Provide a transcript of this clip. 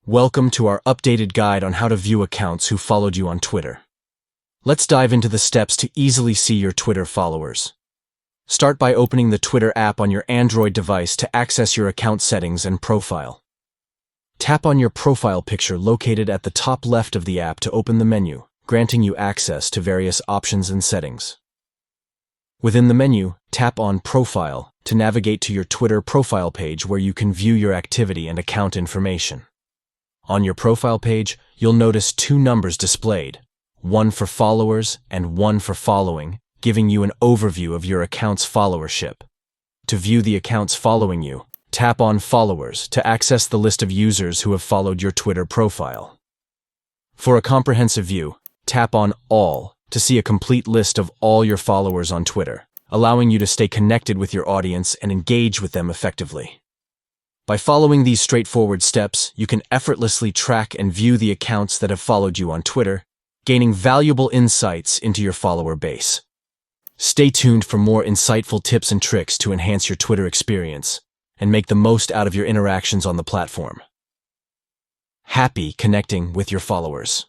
Welcome to our updated guide on how to view accounts who followed you on Twitter. Let's dive into the steps to easily see your Twitter followers. Start by opening the Twitter app on your Android device to access your account settings and profile. Tap on your profile picture located at the top left of the app to open the menu, granting you access to various options and settings. Within the menu, tap on Profile to navigate to your Twitter profile page where you can view your activity and account information. On your profile page, you'll notice two numbers displayed, one for followers and one for following, giving you an overview of your account's followership. To view the accounts following you, tap on Followers to access the list of users who have followed your Twitter profile. For a comprehensive view, tap on All to see a complete list of all your followers on Twitter, allowing you to stay connected with your audience and engage with them effectively. By following these straightforward steps, you can effortlessly track and view the accounts that have followed you on Twitter, gaining valuable insights into your follower base. Stay tuned for more insightful tips and tricks to enhance your Twitter experience and make the most out of your interactions on the platform. Happy connecting with your followers.